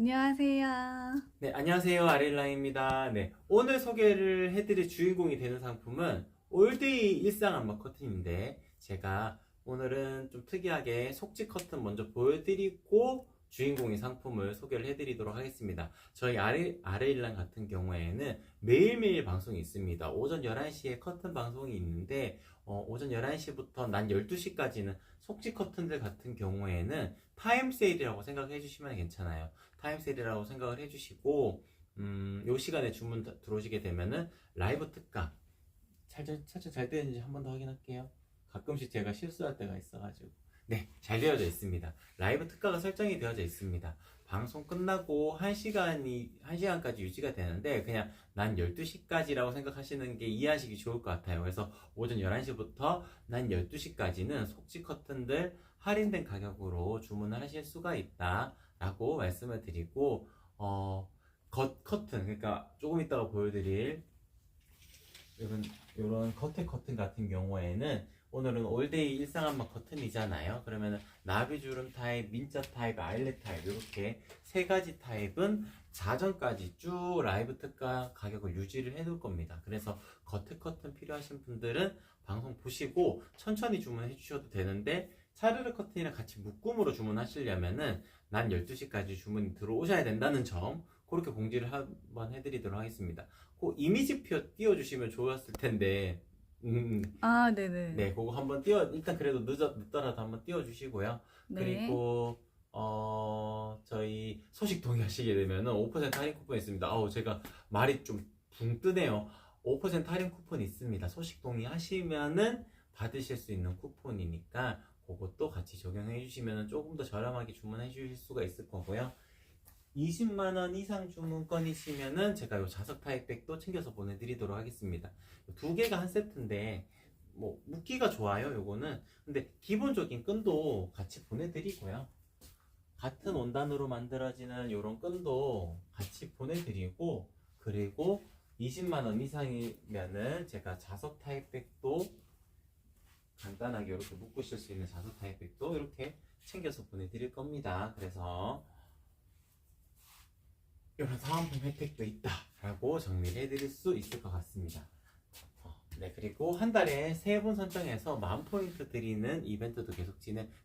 안녕하세요. 네, 안녕하세요. 아릴랑입니다. 네, 오늘 소개를 해드릴 주인공이 되는 상품은 올데이 일상 암막 커튼인데, 제가 오늘은 좀 특이하게 속지 커튼 먼저 보여드리고 주인공의 상품을 소개를 해드리도록 하겠습니다. 저희 아레일랑 같은 경우에는 매일매일 방송이 있습니다. 오전 11시에 커튼 방송이 있는데, 오전 11시부터 낮 12시까지는 속지 커튼들 같은 경우에는 타임 세일이라고 생각해 주시면 괜찮아요. 타임세일이라고 생각을 해주시고, 요 시간에 주문 들어오시게 되면은 라이브 특가 살짝 잘 되는지 한 번 더 확인할게요. 가끔씩 제가 실수할 때가 있어가지고. 네, 잘 되어져 있습니다. 라이브 특가가 설정이 되어져 있습니다. 방송 끝나고 1시간까지 유지가 되는데, 그냥 난 12시까지라고 생각하시는 게 이해하시기 좋을 것 같아요. 그래서 오전 11시부터 난 12시까지는 속지 커튼들 할인된 가격으로 주문을 하실 수가 있다 라고 말씀을 드리고, 커튼, 그러니까 조금 이따가 보여드릴 이런 겉에 커튼 같은 경우에는 오늘은 올데이 일상암막 커튼이잖아요. 그러면 나비주름 타입, 민자 타입, 아일렛 타입 이렇게 세 가지 타입은 자정까지 쭉 라이브 특가 가격을 유지를 해둘 겁니다. 그래서 겉에 커튼 필요하신 분들은 방송 보시고 천천히 주문해 주셔도 되는데, 차르르 커튼이랑 같이 묶음으로 주문하시려면은 난 12시까지 주문이 들어오셔야 된다는 점, 그렇게 공지를 한번 해드리도록 하겠습니다. 그 이미지표 띄워주시면 좋았을 텐데, 아, 네네. 네, 그거 한번 일단 그래도 늦더라도 한번 띄워주시고요. 네. 그리고, 저희 소식 동의하시게 되면은 5% 할인 쿠폰 있습니다. 제가 말이 좀 붕 뜨네요. 5% 할인 쿠폰 있습니다. 소식 동의하시면은 받으실 수 있는 쿠폰이니까 그것도 같이 적용해 주시면 조금 더 저렴하게 주문해 주실 수가 있을 거고요. 20만원 이상 주문권이시면은 제가 요 자석 타입백도 챙겨서 보내드리도록 하겠습니다. 두 개가 한 세트인데, 뭐, 묶기가 좋아요, 요거는. 근데 기본적인 끈도 같이 보내드리고요. 같은 원단으로 만들어지는 요런 끈도 같이 보내드리고, 그리고 20만원 이상이면은 제가 자석 타입백도 간단하게 이렇게 묶으실 수 있는 자석 타입백도 이렇게 챙겨서 보내드릴 겁니다. 그래서 이런 사은품 혜택도 있다라고 정리를 해드릴 수 있을 것 같습니다. 네, 그리고 한 달에 3분 선정해서 10,000포인트 드리는 이벤트도 계속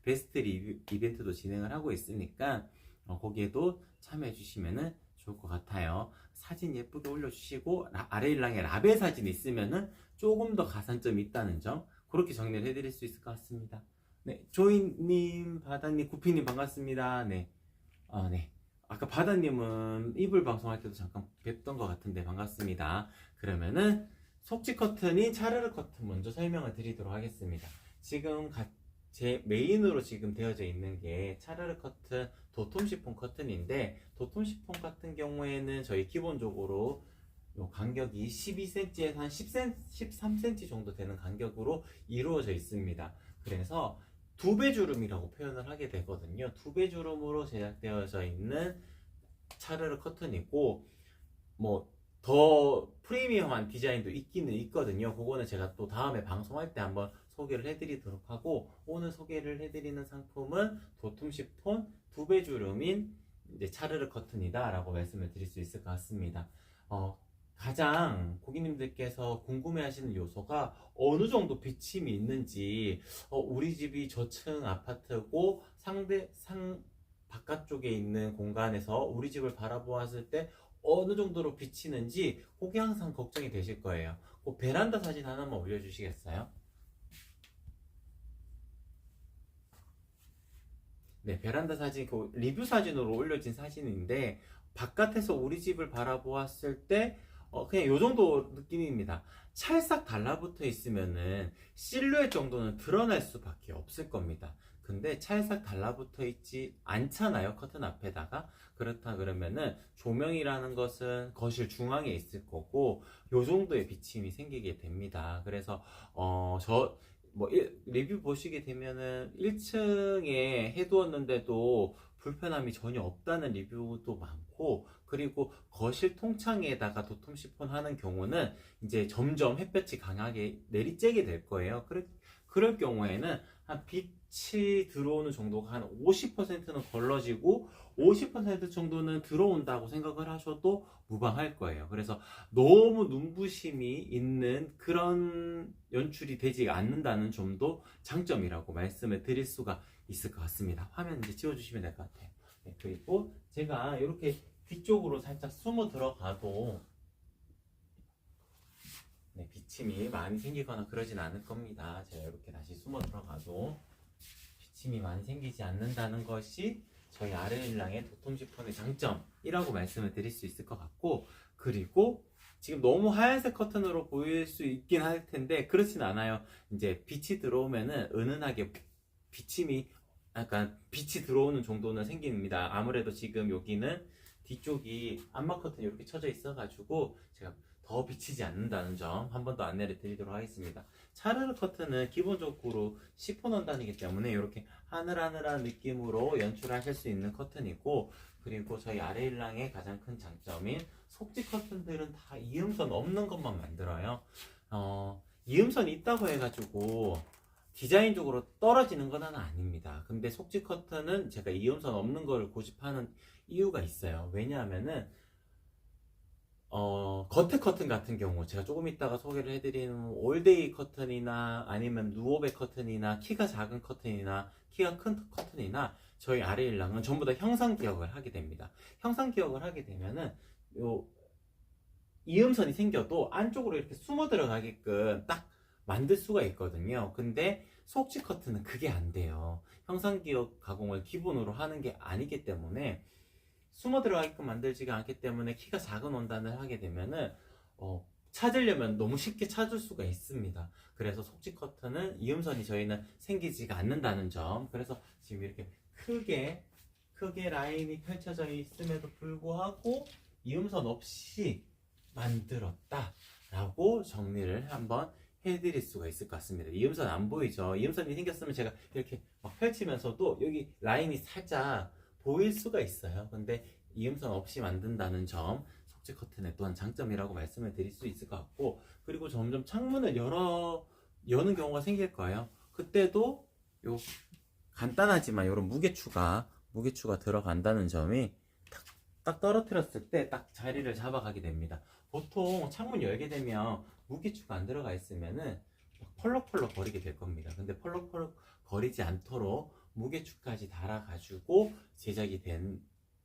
베스트 리뷰 이벤트도 진행을 하고 있으니까, 거기에도 참여해 주시면 좋을 것 같아요. 사진 예쁘게 올려주시고, 아래일랑에 라벨 사진 있으면은 조금 더 가산점이 있다는 점, 그렇게 정리를 해드릴 수 있을 것 같습니다. 네, 조이님, 바다님, 구피님 반갑습니다. 네, 네. 아까 바다님은 이불 방송할 때도 잠깐 뵀던 것 같은데 반갑습니다. 그러면은 속지 커튼인 차르르 커튼 먼저 설명을 드리도록 하겠습니다. 지금 제 메인으로 지금 되어져 있는 게 차르르 커튼 도톰 시폰 커튼인데, 도톰 시폰 같은 경우에는 저희 기본적으로 요 간격이 12cm에서 한 13cm 정도 되는 간격으로 이루어져 있습니다. 그래서 두 배 주름이라고 표현을 하게 되거든요. 두 배 주름으로 제작되어져 있는 차르르 커튼이고, 뭐 더 프리미엄한 디자인도 있기는 있거든요. 그거는 제가 또 다음에 방송할 때 한번 소개를 해드리도록 하고, 오늘 소개를 해드리는 상품은 도톰 시폰 두 배 주름인 이제 차르르 커튼이다 라고 말씀을 드릴 수 있을 것 같습니다. 가장 고객님들께서 궁금해하시는 요소가 어느 정도 비침이 있는지, 우리 집이 저층 아파트고 바깥쪽에 있는 공간에서 우리 집을 바라보았을 때 어느 정도로 비치는지, 그게 항상 걱정이 되실 거예요. 그 베란다 사진 하나만 올려주시겠어요? 네, 베란다 사진, 그 리뷰 사진으로 올려진 사진인데, 바깥에서 우리 집을 바라보았을 때, 그냥 요 정도 느낌입니다. 찰싹 달라붙어 있으면은 실루엣 정도는 드러날 수밖에 없을 겁니다. 근데 찰싹 달라붙어 있지 않잖아요, 커튼 앞에다가. 그렇다 그러면은 조명이라는 것은 거실 중앙에 있을 거고, 요 정도의 비침이 생기게 됩니다. 그래서, 리뷰 보시게 되면은 1층에 해두었는데도 불편함이 전혀 없다는 리뷰도 많고, 그리고 거실 통창에다가 도톰 시폰 하는 경우는 이제 점점 햇볕이 강하게 내리쬐게 될 거예요. 그럴 경우에는 한 빛 빛이 들어오는 정도가 한 50%는 걸러지고 50% 정도는 들어온다고 생각을 하셔도 무방할 거예요. 그래서 너무 눈부심이 있는 그런 연출이 되지 않는다는 점도 장점이라고 말씀을 드릴 수가 있을 것 같습니다. 화면 이제 지워주시면 될 것 같아요. 네, 그리고 제가 이렇게 뒤쪽으로 살짝 숨어 들어가도 네, 비침이 많이 생기거나 그러진 않을 겁니다. 제가 이렇게 다시 숨어 들어가도 비침이 많이 생기지 않는다는 것이 저희 아르일랑의 도톰 시폰의 장점이라고 말씀을 드릴 수 있을 것 같고, 그리고 지금 너무 하얀색 커튼으로 보일 수 있긴 할 텐데 그렇진 않아요. 이제 빛이 들어오면은 은은하게 비침이 약간 빛이 들어오는 정도는 생깁니다. 아무래도 지금 여기는 뒤쪽이 암막 커튼이 이렇게 쳐져 있어가지고 제가 더 비치지 않는다는 점 한 번 더 안내를 드리도록 하겠습니다. 차르르 커튼은 기본적으로 시폰 원단이기 때문에 이렇게 하늘하늘한 느낌으로 연출하실 수 있는 커튼이고, 그리고 저희 아레일랑의 가장 큰 장점인 속지 커튼들은 다 이음선 없는 것만 만들어요. 이음선이 있다고 해가지고 디자인적으로 떨어지는 건 아닙니다. 근데 속지 커튼은 제가 이음선 없는 걸 고집하는 이유가 있어요. 왜냐하면은 겉에 커튼 같은 경우 제가 조금 이따가 소개를 해드리는 올데이 커튼이나 아니면 누오베 커튼이나 키가 작은 커튼이나 키가 큰 커튼이나 저희 아레일랑은 전부 다 형상 기억을 하게 됩니다. 형상 기억을 하게 되면은 요 이음선이 생겨도 안쪽으로 이렇게 숨어 들어가게끔 딱 만들 수가 있거든요. 근데 속지 커튼은 그게 안 돼요. 형상 기억 가공을 기본으로 하는 게 아니기 때문에 숨어 들어가게끔 만들지가 않기 때문에 키가 작은 원단을 하게 되면은 찾으려면 너무 쉽게 찾을 수가 있습니다. 그래서 속지 커튼은 이음선이 저희는 생기지가 않는다는 점, 그래서 지금 이렇게 크게 라인이 펼쳐져 있음에도 불구하고 이음선 없이 만들었다 라고 정리를 한번 해드릴 수가 있을 것 같습니다. 이음선 안 보이죠? 이음선이 생겼으면 제가 이렇게 막 펼치면서도 여기 라인이 살짝 보일 수가 있어요. 근데 이음선 없이 만든다는 점, 속지 커튼의 또한 장점이라고 말씀을 드릴 수 있을 것 같고, 그리고 점점 창문을 여는 경우가 생길 거예요. 그때도 요 간단하지만 이런 무게추가 들어간다는 점이 딱 떨어뜨렸을 때 딱 자리를 잡아가게 됩니다. 보통 창문 열게 되면 무게추가 안 들어가 있으면은 펄럭펄럭 거리게 될 겁니다. 근데 펄럭펄럭 거리지 않도록 무게추까지 달아가지고 제작이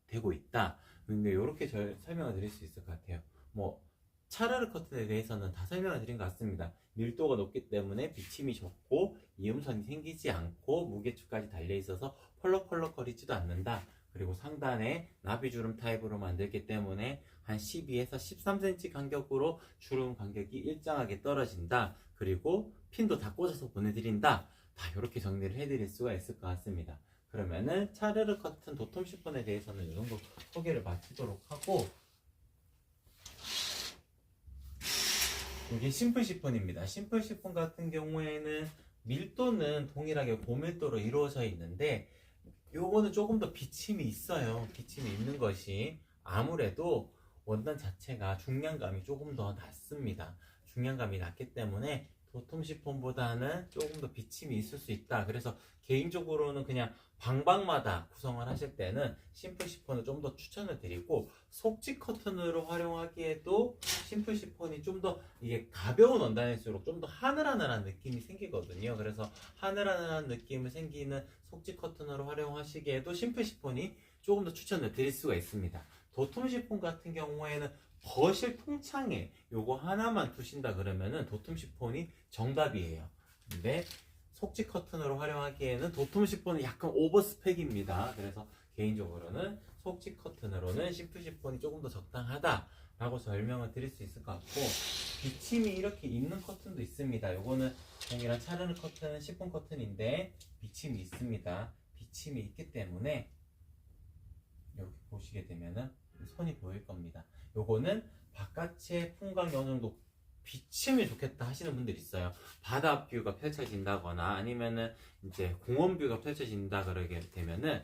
되고 있다. 근데 이렇게 설명을 드릴 수 있을 것 같아요. 뭐 차르르 커튼에 대해서는 다 설명을 드린 것 같습니다. 밀도가 높기 때문에 비침이 적고 이음선이 생기지 않고 무게추까지 달려 있어서 펄럭펄럭 거리지도 않는다. 그리고 상단에 나비주름 타입으로 만들기 때문에 한 12에서 13cm 간격으로 주름 간격이 일정하게 떨어진다. 그리고 핀도 다 꽂아서 보내드린다. 다 이렇게 정리를 해드릴 수가 있을 것 같습니다. 그러면은 차르르 커튼 도톰 시폰에 대해서는 이 정도 소개를 마치도록 하고, 이게 심플 시폰입니다. 심플 시폰 같은 경우에는 밀도는 동일하게 고밀도로 이루어져 있는데 요거는 조금 더 비침이 있어요. 비침이 있는 것이 아무래도 원단 자체가 중량감이 조금 더 낮습니다. 중량감이 낮기 때문에 도톰 시폰보다는 조금 더 비침이 있을 수 있다. 그래서 개인적으로는 그냥 방방마다 구성을 하실 때는 심플 시폰을 좀 더 추천을 드리고, 속지 커튼으로 활용하기에도 심플 시폰이 좀 더 이게 가벼운 원단일수록 좀 더 하늘하늘한 느낌이 생기거든요. 그래서 하늘하늘한 느낌이 생기는 속지 커튼으로 활용하시기에도 심플 시폰이 조금 더 추천을 드릴 수가 있습니다. 도톰 시폰 같은 경우에는 거실 통창에 요거 하나만 두신다 그러면은 도톰 시폰이 정답이에요. 근데 속지 커튼으로 활용하기에는 도톰 시폰은 약간 오버 스펙입니다. 그래서 개인적으로는 속지 커튼으로는 심플 시폰이 조금 더 적당하다 라고 설명을 드릴 수 있을 것 같고, 비침이 이렇게 있는 커튼도 있습니다. 요거는 동일한 차르르 커튼, 시폰 커튼인데 비침이 있습니다. 비침이 있기 때문에 이렇게 보시게 되면은 손이 보일 겁니다. 요거는 바깥의 풍광이 어느 정도 비치면 좋겠다 하시는 분들이 있어요. 바다 뷰가 펼쳐진다거나 아니면은 이제 공원 뷰가 펼쳐진다 그러게 되면은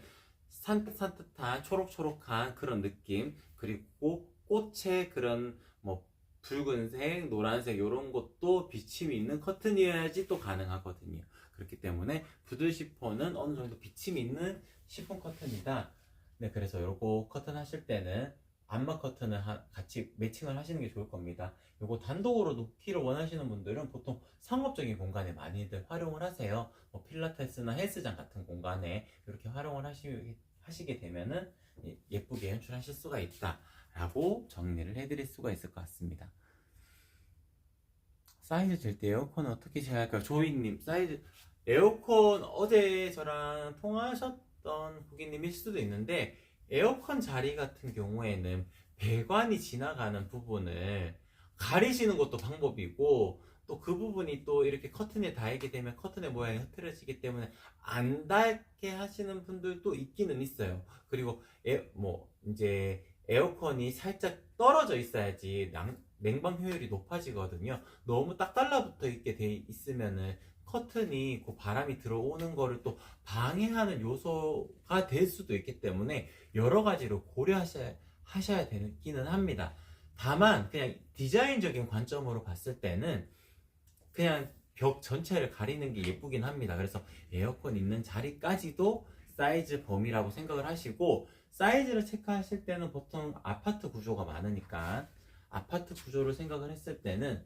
산뜻산뜻한 초록초록한 그런 느낌, 그리고 꽃의 그런 뭐 붉은색, 노란색 이런 것도 비침이 있는 커튼이어야지 또 가능하거든요. 그렇기 때문에 푸들 시폰은 어느 정도 비침이 있는 시폰 커튼이다. 네, 그래서 요거 커튼 하실 때는 암막 커튼을 같이 매칭을 하시는 게 좋을 겁니다. 요거 단독으로 놓기를 원하시는 분들은 보통 상업적인 공간에 많이들 활용을 하세요. 뭐 필라테스나 헬스장 같은 공간에 이렇게 활용을 하시게 되면은 예쁘게 연출하실 수가 있다 라고 정리를 해드릴 수가 있을 것 같습니다. 사이즈 잴 때 에어컨은 어떻게 제어할까요? 조이님, 사이즈 에어컨 어제 저랑 통화하셨던 고객님일 수도 있는데, 에어컨 자리 같은 경우에는 배관이 지나가는 부분을 가리시는 것도 방법이고, 또 그 부분이 또 이렇게 커튼에 닿게 되면 커튼의 모양이 흐트러지기 때문에 안 닿게 하시는 분들도 있기는 있어요. 그리고 이제 에어컨이 살짝 떨어져 있어야지 냉방 효율이 높아지거든요. 너무 딱 달라붙어 있게 돼 있으면은 커튼이 그 바람이 들어오는 거를 또 방해하는 요소가 될 수도 있기 때문에 여러 가지로 고려하셔야 되기는 합니다. 다만 그냥 디자인적인 관점으로 봤을 때는 그냥 벽 전체를 가리는 게 예쁘긴 합니다. 그래서 에어컨 있는 자리까지도 사이즈 범위라고 생각을 하시고, 사이즈를 체크하실 때는 보통 아파트 구조가 많으니까 아파트 구조를 생각을 했을 때는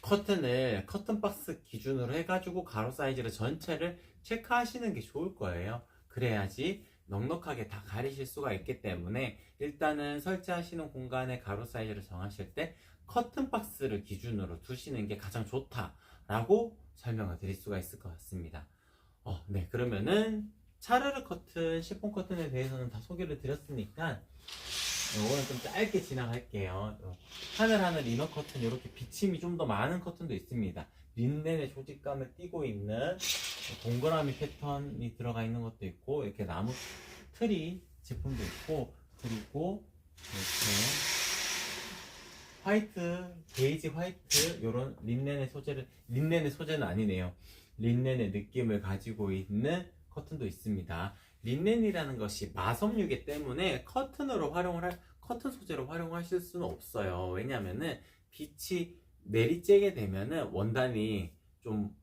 커튼을 커튼박스 기준으로 해가지고 가로 사이즈를 전체를 체크하시는 게 좋을 거예요. 그래야지 넉넉하게 다 가리실 수가 있기 때문에 일단은 설치하시는 공간의 가로 사이즈를 정하실 때 커튼박스를 기준으로 두시는 게 가장 좋다라고 설명을 드릴 수가 있을 것 같습니다. 네, 그러면은 차르르 커튼, 시폰 커튼에 대해서는 다 소개를 드렸으니까 이거는 좀 짧게 지나갈게요. 하늘하늘 이너 커튼, 이렇게 비침이 좀 더 많은 커튼도 있습니다. 린넨의 조직감을 띠고 있는 동그라미 패턴이 들어가 있는 것도 있고, 이렇게 나무 트리 제품도 있고, 그리고 이렇게 화이트, 베이지 화이트, 요런 린넨의 소재는 아니네요. 린넨의 느낌을 가지고 있는 커튼도 있습니다. 린넨이라는 것이 마섬유기 때문에 커튼 소재로 활용하실 수는 없어요. 왜냐면은 빛이 내리쬐게 되면은 원단이 좀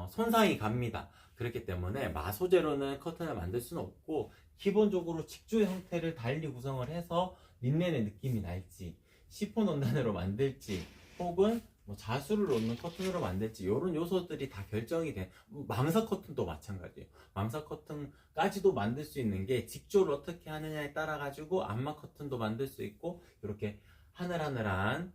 손상이 갑니다. 그렇기 때문에 마소재로는 커튼을 만들 수는 없고, 기본적으로 직조 형태를 달리 구성을 해서 린넨의 느낌이 날지, 시폰 원단으로 만들지, 혹은 자수를 놓는 커튼으로 만들지, 이런 요소들이 다 결정이 돼. 망사 커튼도 마찬가지예요. 망사 커튼까지도 만들 수 있는 게 직조를 어떻게 하느냐에 따라 가지고 암막 커튼도 만들 수 있고, 이렇게 하늘하늘한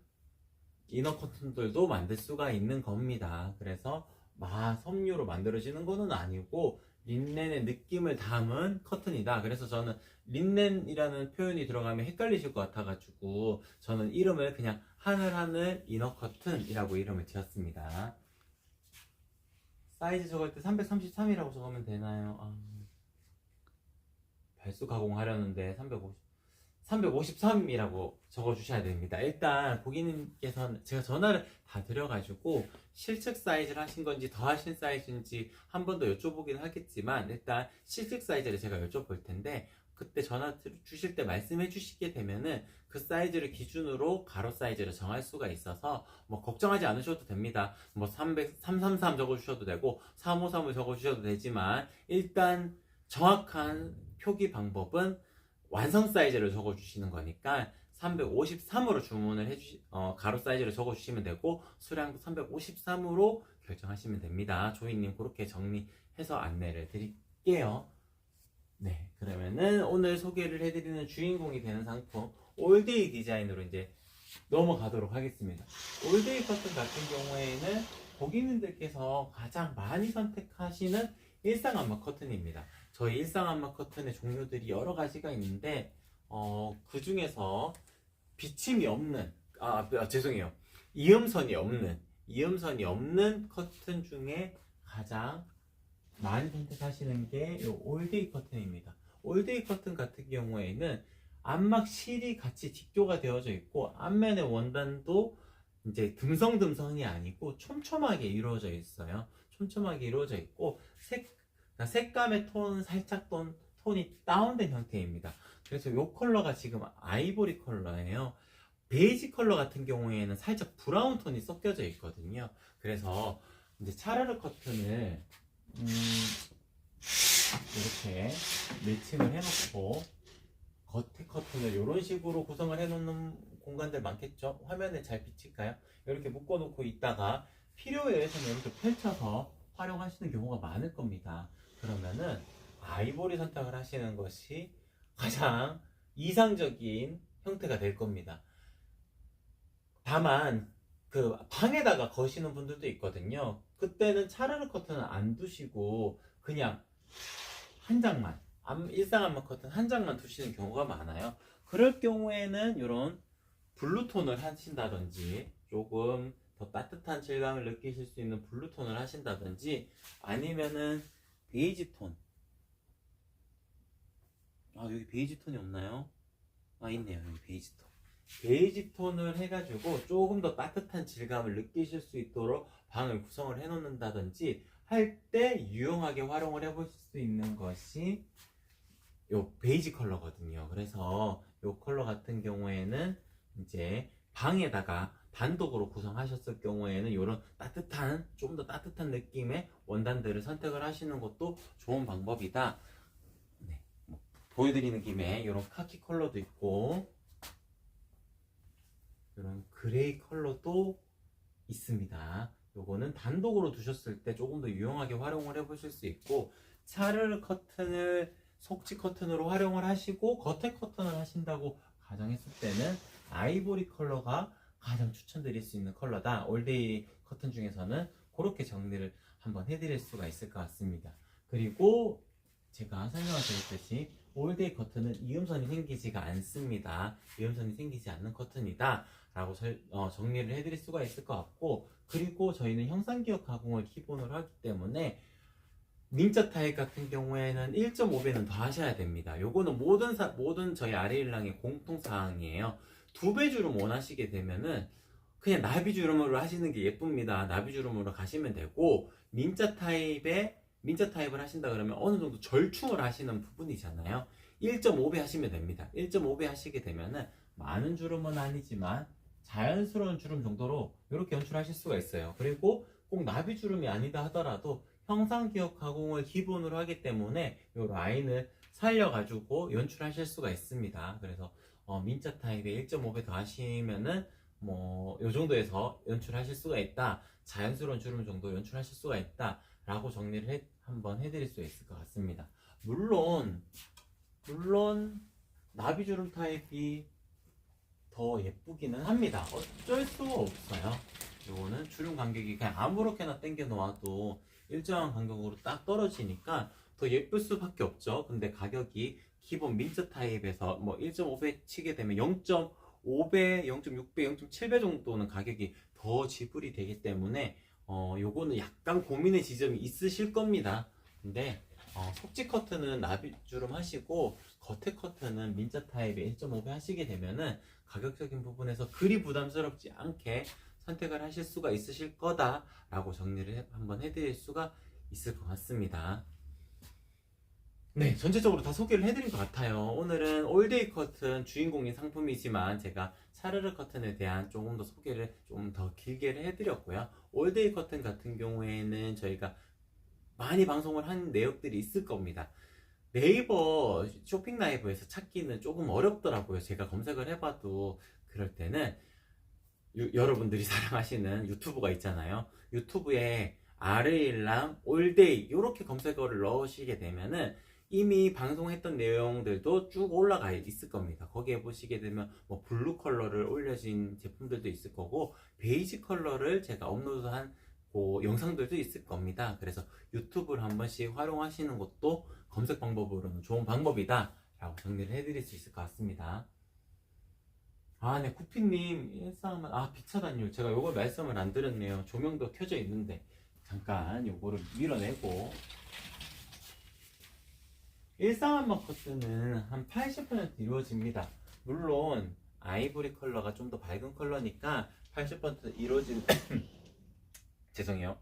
이너 커튼들도 만들 수가 있는 겁니다. 그래서 마섬유로 만들어지는 거는 아니고 린넨의 느낌을 담은 커튼이다. 그래서 저는 린넨이라는 표현이 들어가면 헷갈리실 것 같아가지고 저는 이름을 그냥 하늘하늘 이너 커튼이라고 이름을 지었습니다. 사이즈 적을 때 333이라고 적으면 되나요? 발수 가공하려는데 353이라고 적어주셔야 됩니다. 일단 고객님께서는 제가 전화를 다 드려가지고 실측 사이즈를 하신 건지 더 하신 사이즈인지 한 번 더 여쭤보긴 하겠지만, 일단 실측 사이즈를 제가 여쭤볼 텐데 그때 전화 주실 때 말씀해 주시게 되면은 그 사이즈를 기준으로 가로 사이즈를 정할 수가 있어서 걱정하지 않으셔도 됩니다. 333 적어주셔도 되고 353을 적어주셔도 되지만, 일단 정확한 표기 방법은 완성 사이즈를 적어주시는 거니까 353으로 주문을 가로 사이즈를 적어주시면 되고 수량도 353으로 결정하시면 됩니다. 조이님, 그렇게 정리해서 안내를 드릴게요. 네, 그러면은 오늘 소개를 해드리는 주인공이 되는 상품 올데이 디자인으로 이제 넘어가도록 하겠습니다. 올데이 커튼 같은 경우에는 고객님들께서 가장 많이 선택하시는 일상암막 커튼입니다. 저희 일상암막 커튼의 종류들이 여러 가지가 있는데 그 중에서 비침이 없는, 죄송해요, 이음선이 없는 커튼 중에 가장 많이 선택하시는 게 이 올데이 커튼입니다. 올데이 커튼 같은 경우에는 암막 실이 같이 직조가 되어져 있고, 앞면의 원단도 이제 듬성듬성이 아니고 촘촘하게 이루어져 있어요. 촘촘하게 이루어져 있고 색감의 톤은 살짝 톤이 다운된 형태입니다. 그래서 이 컬러가 지금 아이보리 컬러예요. 베이지 컬러 같은 경우에는 살짝 브라운 톤이 섞여져 있거든요. 그래서 이제 차르르 커튼을 이렇게 매칭을 해놓고 겉에 커튼을 이런 식으로 구성을 해놓는 공간들 많겠죠? 화면에 잘 비칠까요? 이렇게 묶어놓고 있다가 필요에 의해서는 이렇게 펼쳐서 활용하시는 경우가 많을 겁니다. 그러면은 아이보리 선택을 하시는 것이 가장 이상적인 형태가 될 겁니다. 다만 그 방에다가 거시는 분들도 있거든요. 그때는 차르르 커튼은 안 두시고 그냥 한 장만, 일상 암막 커튼 한 장만 두시는 경우가 많아요. 그럴 경우에는 이런 블루톤을 하신다든지 조금 더 따뜻한 질감을 느끼실 수 있는 블루톤을 하신다든지 아니면은 베이지 톤. 아, 여기 베이지 톤이 없나요? 아, 있네요. 여기 베이지 톤. 베이지 톤을 해가지고 조금 더 따뜻한 질감을 느끼실 수 있도록 방을 구성을 해 놓는다든지 할 때 유용하게 활용을 해보실 수 있는 것이 요 베이지 컬러거든요. 그래서 요 컬러 같은 경우에는 이제 방에다가 단독으로 구성하셨을 경우에는 이런 따뜻한, 좀 더 따뜻한 느낌의 원단들을 선택을 하시는 것도 좋은 방법이다. 네, 뭐 보여드리는 김에 이런 카키 컬러도 있고 이런 그레이 컬러도 있습니다. 요거는 단독으로 두셨을 때 조금 더 유용하게 활용을 해보실 수 있고 차르르 커튼을 속지 커튼으로 활용을 하시고 겉에 커튼을 하신다고 가정했을 때는 아이보리 컬러가 가장 추천드릴 수 있는 컬러다. 올데이 커튼 중에서는 그렇게 정리를 한번 해드릴 수가 있을 것 같습니다. 그리고 제가 설명을 드렸듯이 올데이 커튼은 이음선이 생기지가 않습니다. 이음선이 생기지 않는 커튼이다 라고 정리를 해드릴 수가 있을 것 같고, 그리고 저희는 형상기억 가공을 기본으로 하기 때문에 민자 타입 같은 경우에는 1.5배는 더 하셔야 됩니다. 요거는 모든 저희 아레일랑의 공통사항이에요. 2배 주름 원하시게 되면은 그냥 나비 주름으로 하시는 게 예쁩니다. 나비 주름으로 가시면 되고, 민자 타입을 하신다 그러면 어느 정도 절충을 하시는 부분이잖아요. 1.5배 하시면 됩니다. 1.5배 하시게 되면은 많은 주름은 아니지만 자연스러운 주름 정도로 이렇게 연출하실 수가 있어요. 그리고 꼭 나비 주름이 아니다 하더라도 형상기억 가공을 기본으로 하기 때문에 이 라인을 살려가지고 연출하실 수가 있습니다. 그래서 민자 타입에 1.5배 더 하시면은 뭐 이 정도에서 연출하실 수가 있다. 자연스러운 주름 정도 연출하실 수가 있다. 라고 정리를 한번 해드릴 수 있을 것 같습니다. 물론 나비주름 타입이 더 예쁘기는 합니다. 어쩔 수가 없어요. 이거는 주름 간격이 그냥 아무렇게나 당겨 놓아도 일정한 간격으로 딱 떨어지니까 더 예쁠 수밖에 없죠. 근데 가격이 기본 민트 타입에서 뭐 1.5배 치게 되면 0.5배, 0.6배, 0.7배 정도는 가격이 더 지불이 되기 때문에 요거는 약간 고민의 지점이 있으실 겁니다. 근데 속지 커튼은 나비주름 하시고 겉에 커튼은 민자 타입의 1.5배 하시게 되면은 가격적인 부분에서 그리 부담스럽지 않게 선택을 하실 수가 있으실 거다 라고 정리를 한번 해드릴 수가 있을 것 같습니다. 네, 전체적으로 다 소개를 해드린 것 같아요. 오늘은 올데이 커튼 주인공인 상품이지만 제가 차르르 커튼에 대한 조금 더 소개를 좀 더 길게 해드렸고요. 올데이 커튼 같은 경우에는 저희가 많이 방송을 한 내역들이 있을 겁니다. 네이버 쇼핑 라이브에서 찾기는 조금 어렵더라고요. 제가 검색을 해봐도. 그럴 때는 여러분들이 사랑하시는 유튜브가 있잖아요. 유튜브에 아르일람 올데이 이렇게 검색어를 넣으시게 되면은 이미 방송했던 내용들도 쭉 올라가 있을 겁니다. 거기에 보시게 되면 뭐 블루 컬러를 올려진 제품들도 있을 거고 베이지 컬러를 제가 업로드한 영상들도 있을 겁니다. 그래서 유튜브를 한 번씩 활용하시는 것도 검색 방법으로는 좋은 방법이다 라고 정리를 해드릴 수 있을 것 같습니다. 네, 구피님 일상만 비차단율 제가 요걸 말씀을 안 드렸네요. 조명도 켜져 있는데 잠깐 요거를 밀어내고, 일상암막 커튼은 한 80% 이루어집니다. 물론 아이보리 컬러가 좀 더 밝은 컬러니까 80% 죄송해요.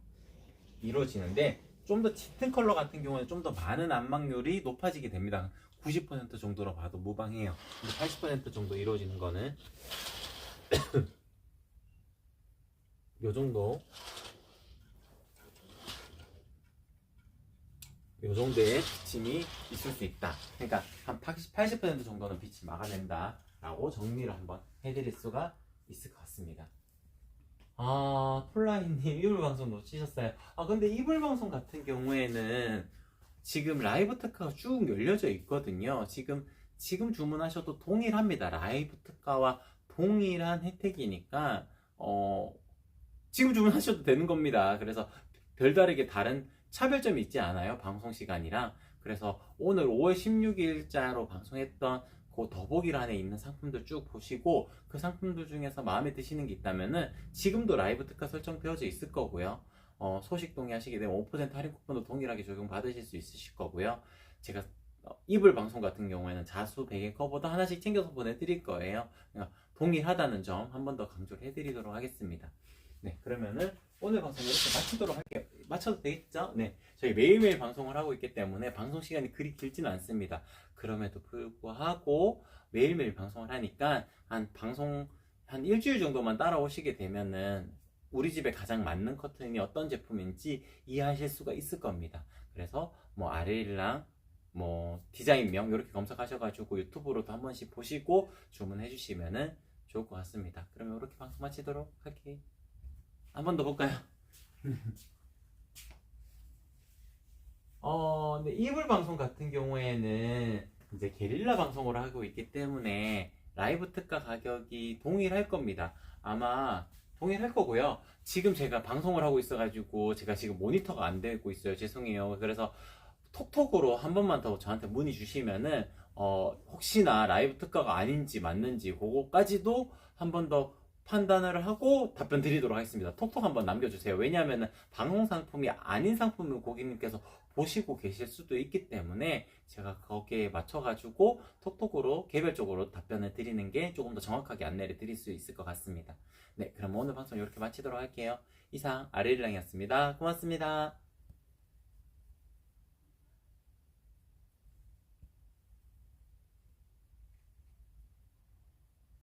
이루어지는데 좀 더 짙은 컬러 같은 경우는 좀 더 많은 암막률이 높아지게 됩니다. 90% 정도로 봐도 무방해요. 근데 80% 정도 이루어지는 거는 요 정도. 요 정도의 비침이 있을 수 있다. 그러니까 한 80% 정도는 빛이 막아낸다 라고 정리를 한번 해드릴 수가 있을 것 같습니다. 폴라이님 이불 방송 놓치셨어요. 근데 이불 방송 같은 경우에는 지금 라이브 특가가 쭉 열려져 있거든요. 지금 주문하셔도 동일합니다. 라이브 특가와 동일한 혜택이니까 지금 주문하셔도 되는 겁니다. 그래서 별다르게 다른 차별점이 있지 않아요. 방송 시간이랑. 그래서 오늘 5월 16일자로 방송했던 그 더보기란에 있는 상품들 쭉 보시고 그 상품들 중에서 마음에 드시는 게 있다면은 지금도 라이브 특가 설정되어져 있을 거고요. 소식 동의하시게 되면 5% 할인 쿠폰도 동일하게 적용받으실 수 있으실 거고요. 제가 이불 방송 같은 경우에는 자수 베개 커버도 하나씩 챙겨서 보내드릴 거예요. 그러니까 동일하다는 점 한 번 더 강조를 해드리도록 하겠습니다. 네, 그러면은 오늘 방송 이렇게 마치도록 할게요. 마쳐도 되겠죠? 네, 저희 매일매일 방송을 하고 있기 때문에 방송 시간이 그리 길지는 않습니다. 그럼에도 불구하고 매일매일 방송을 하니까 한 일주일 정도만 따라오시게 되면은 우리 집에 가장 맞는 커튼이 어떤 제품인지 이해하실 수가 있을 겁니다. 그래서 뭐 아레일랑 뭐 디자인명 이렇게 검색하셔가지고 유튜브로도 한 번씩 보시고 주문해 주시면은 좋을 것 같습니다. 그러면 이렇게 방송 마치도록 할게요. 한 번 더 볼까요? 근데 이불 방송 같은 경우에는 이제 게릴라 방송을 하고 있기 때문에 라이브 특가 가격이 동일할 겁니다. 아마 동일할 거고요. 지금 제가 방송을 하고 있어가지고 제가 지금 모니터가 안 되고 있어요. 죄송해요. 그래서 톡톡으로 한 번만 더 저한테 문의 주시면은 혹시나 라이브 특가가 아닌지 맞는지 그거까지도 한 번 더 판단을 하고 답변 드리도록 하겠습니다. 톡톡 한번 남겨주세요. 왜냐하면 방송 상품이 아닌 상품을 고객님께서 보시고 계실 수도 있기 때문에 제가 거기에 맞춰가지고 톡톡으로 개별적으로 답변을 드리는 게 조금 더 정확하게 안내를 드릴 수 있을 것 같습니다. 네, 그럼 오늘 방송 이렇게 마치도록 할게요. 이상 아레일랑이었습니다. 고맙습니다.